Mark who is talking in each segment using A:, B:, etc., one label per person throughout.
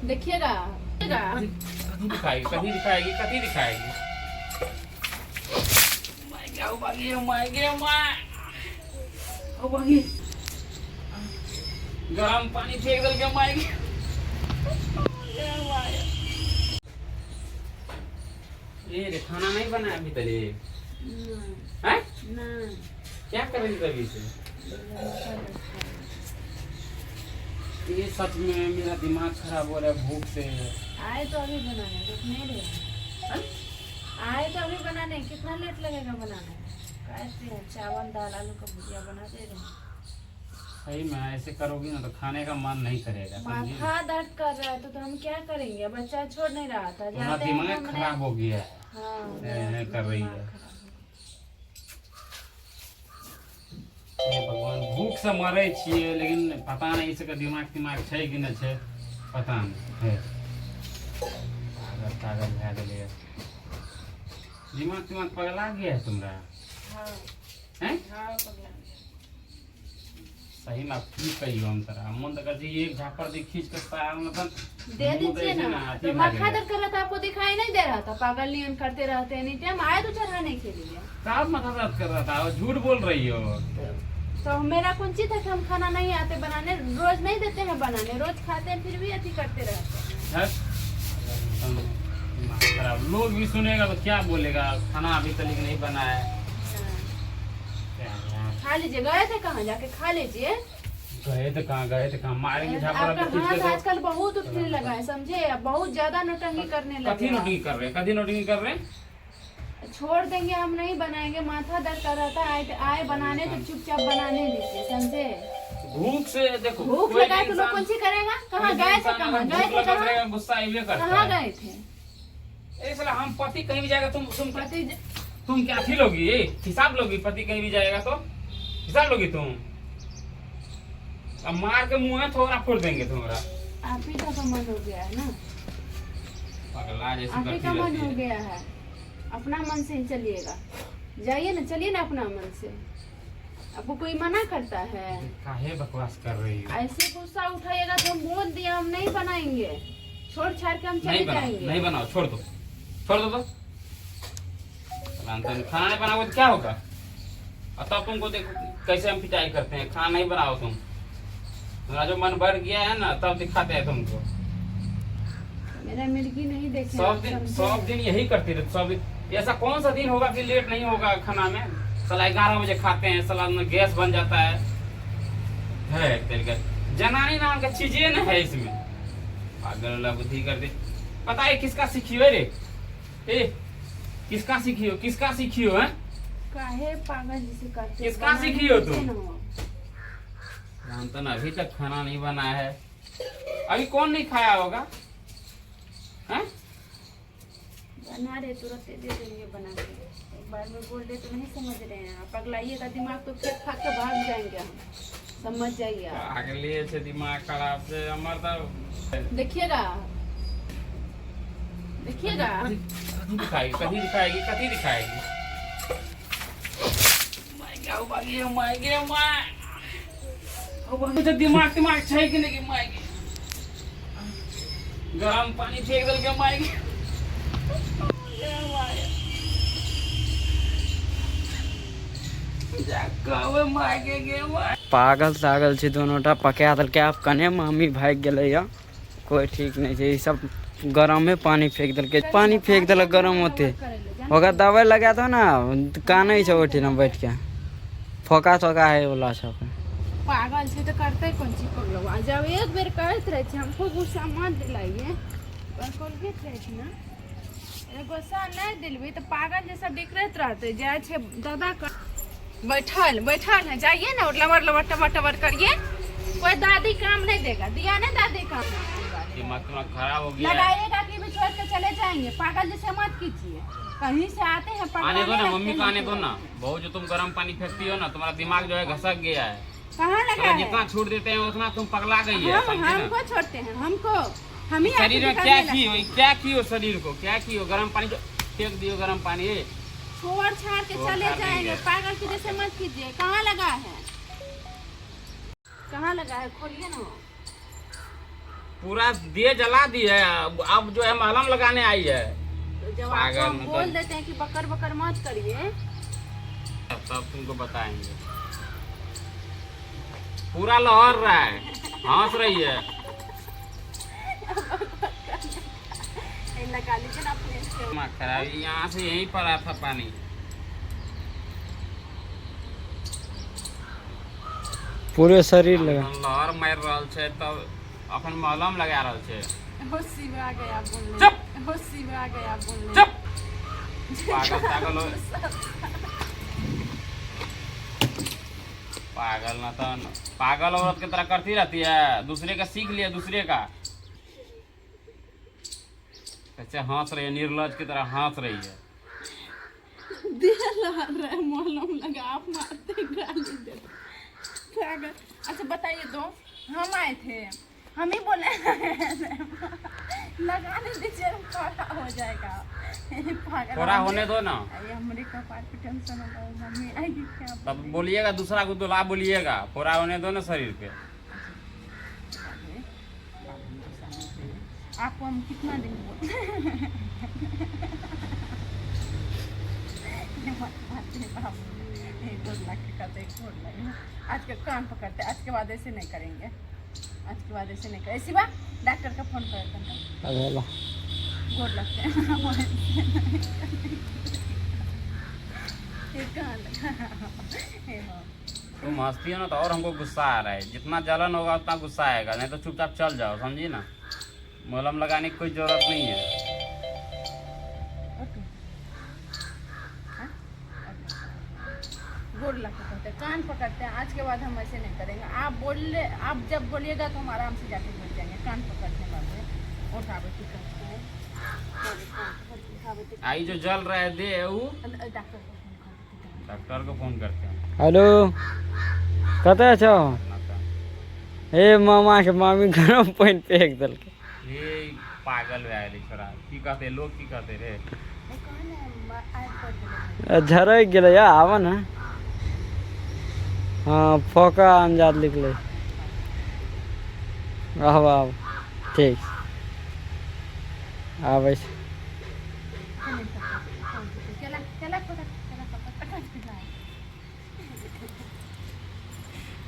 A: देखिएगा
B: कथी दिखाएगी कथी दिखाएगी कथी दिखाएगी। माय क्या हो भागी माय गे माय ओ भागी गरम पानी फेंक दल के माय ये रे खाना नहीं बना अभी तक हैं क्या कर रही तभी से। ये सच में मेरा दिमाग खराब हो रहा है भूख से।
A: आए तो अभी बनाने रुक नहीं रहे आए तो अभी बनाने कितना लेट लगेगा बनाने कैसे हैं चावल दाल आलू का भुजिया बना दे रहे हैं।
B: सही में ऐसे करोगी ना तो खाने का मन नहीं करेगा।
A: माथा दर्द कर रहा है तो हम क्या करेंगे बच्चा छोड़ नहीं रहा था
B: जाते हैं दिमाग खराब हो गया है।
A: हाँ,
B: कर रही है भगवान भूख से मरे छिए लेकिन पता नहीं इसका दिमाग छै कि नहीं छै पता नहीं है। पागल भए गेलै दिमाग पगला गया है तुम्हारा हैं। सही में की कहियो हम तोरा मन तो कर एक झापड़ दी खींच के तार मतलब
A: दे दीजिए ना तो माथा दर्द कर रहा था आपको दिखाई नहीं दे रहा था पागल नियन करते रहते हैं टाइम आए तो चढ़ाने के लिए
B: कब माथा दर्द कर रहा था झूठ बोल रही हो।
A: तो मेरा कौन चीज है कि हम खाना नहीं आते बनाने रोज नहीं देते हैं बनाने रोज खाते हैं फिर भी अति करते रहते हैं।
B: खराब लोग भी सुनेगा तो क्या बोलेगा खाना अभी तक नहीं बना है।
A: खा लीजिए गए थे कहाँ जाके खा लीजिए
B: गए थे कहाँ मारेंगे
A: आपका हाथ आजकल बहुत उठने लगा है समझे बहुत ज्यादा नौटंकी करने लगे।
B: कथी नोटिंग कर रहे हैं
A: छोड़ देंगे हम नहीं बनाएंगे माथा दर्द कर रहा था आए बनाने तो चुपचाप बनाने दीजिए समझे।
B: भूख से देखो
A: भूख लगा तो लोग कौन सी करेगा कहाँ गए थे
B: गुस्सा
A: कहाँ गए थे
B: हम पति कहीं भी जाएगा तुम क्या थी लोगी हिसाब लोगी पति कहीं भी जाएगा तो हिसाब लोगी तुम अब मार के मुंह थोड़ा फोड़ देंगे तुम्हारा।
A: आप ही का मन हो गया है ना आप ही का मन हो गया है अपना मन से ही चलिएगा जाइए ना चलिए ना अपना मन से आपको कोई मना करता है।
B: काहे बकवास कर रही है
A: ऐसे गुस्सा उठाइएगा तो हम बोल दिए हम नहीं बनाएंगे छोड़ छाड़ के हम चले जाएंगे।
B: नहीं बनाओ छोड़ दो तो खाना नहीं बनाओ तो क्या होगा और तब तुमको देखो कैसे हम पिटाई करते हैं। खाना नहीं बनाओ तुम्हारा जो मन बढ़ गया है ना तब दिखाते हैं तुमको।
A: मेरा मिर्गी नहीं देखे
B: सब दिन यही करते रहते सब दिन। ऐसा कौन सा दिन होगा कि लेट नहीं होगा खाना में। साला 11 बजे खाते हैं साला में गैस बन जाता है जनानी नाम का चीजें न है इसमें पागल बुद्धि कर दे। पता है किसका सीखी हो रे किसका सीखी हो है
A: काहे पागल जैसे करते
B: किसका सीखी हो तुम जानता ना अभी तक खाना नहीं बना है। अभी कौन नहीं खाया होगा हैं
A: बना रहे तुरंत दे देंगे बना के एक बार में बोल रहे तो नहीं समझ रहे हैं पगलाइएगा दिमाग तो खेत खा के भाग जाएंगे हम समझ जाइए
B: अगले से दिमाग खराब से हमारा
A: देखिएगा
B: कथी दिखाएगी क्या हो भागी माय गे माय तो दिमाग छै कि नहीं माय गरम पानी फेंक दल के माय
C: पागल सागल छै दोनोटा पका देलकै आब कने मम्मी भाग गेलै कोई ठीक नहीं छै। सब गरम में पानी फेंक देलक गरम होते ओकरा दवाई लगा दो ना कानै छै ओठी न बैठ के फोका तोका है वाला सब
A: पागल छै तो करते कौन चीज पगलवा जब एक बेर कहत रहे छै हमको गुस्सा मत दिलाइए पर कोलगेट रहे छै ना गुस्सा नहीं दिलबी तो पागल जैसा दिखत रहते जाए छै दादा का बैठल है जाइए ना लवर टमाटर करिए कोई दादी काम नहीं देगा दिया ना दादी काम
B: दिमाग खराब हो गया
A: लगाइएगा कि भी छोड़ के चले जाएंगे पागल जैसे मत कीजिए कहीं से आते हैं
B: आने दो ना मम्मी को आने दो ना बहुत जो तुम गर्म पानी फेंकती हो ना तुम्हारा दिमाग जो है घसक गया है
A: कहाँ लगा है?
B: जितना छूट देते हैं उतना तुम पगला गई है
A: हमको छोड़ते हैं हमको हम ही
B: शरीर में क्या की हो शरीर को क्या की हो गर्म पानी फेंक दियो गर्म पानी
A: छोड़ छाड़ के चले जाएंगे पागल की जैसे मत कीजिए। कहाँ लगा है खोलिए ना
B: पूरा दिए जला दी है, अब जो है मलहम लगाने आई है।
A: तो जब
B: पागल
A: आपको हम
B: मतलब।
A: बोल देते हैं कि बकर बकर मत करिए,
B: सब तुमको बताएंगे। पूरा लहर रहा है, हंस रही है।
A: लगा लीजिए ना अपने से।
B: खराबी यहाँ से यहीं पर आया था पानी।
C: पूरे शरीर लगा।
B: लहर मार रहल छे तब अपन मलहम लगा रहल छे।
A: होशी में आ गया बोलने।
B: चुप।
A: होशी में आ गया बोलने।
B: चुप। पागल पागल हो। पागल ना तो पागल औरत की तरह करती रहती है, दूसरे का सीख लिया, दूसरे का कैसे हंस रही है, निर्लज की तरह हंस रही है।
A: दिया लहर रहा है, मलहम लगा, आप मारते गाली दे। पागल। अच्छा बताइए तो, हम आए थे, हम ही बोले लगाने दीजिए, थोड़ा हो जाएगा। पागल।
B: थोड़ा होने दो ना,
A: ये हमारे कपार पे टेंशन होगा, मम्मी आएगी क्या?
B: तब बोलिएगा, दूसरा को दुला बोलिएगा। पूरा होने दो ना शरीर पे।
A: आपको हम कितना दिन आज के कान पकड़ते, आज के बाद ऐसे नहीं करेंगे, आज के बाद ऐसे नहीं करेंगे। शिवा डॉक्टर का फोन कर, गोड़ लगते हैं।
B: तुम हंसती हो ना तो और हमको गुस्सा आ रहा है। जितना जलन होगा उतना गुस्सा आएगा, नहीं तो चुपचाप चल जाओ, समझी ना। मलहम लगाने की कोई जरूरत नहीं है।
A: गोड़ लगते करते, कान पकड़ते हैं, आज के बाद हम ऐसे नहीं करेंगे। आप जब बोलिएगा तो हम आराम से जाके बोल जाएंगे। कान पकड़ने वाले उठावे की करते हैं।
B: आई जो जल रहा है दे वो
A: डॉक्टर
B: डॉक्टर
A: को फोन कर देते हैं।
B: को फोन करते हैं।
C: हेलो, कतऽ छौ? हे मामा के मामी गरम पानी फेंक देलकै।
B: ये पागल भए गेलै छोरा। की कहते लोग, की कहते रे?
A: वो कहने आइ कर देले।
C: झरक गेलै या, आबऽ ना। हाँ, फोका अंजाद निकले। आब आब ठीक आबै छै।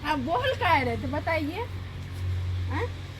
A: आप बोल का रहे थे बताइए। हाँ?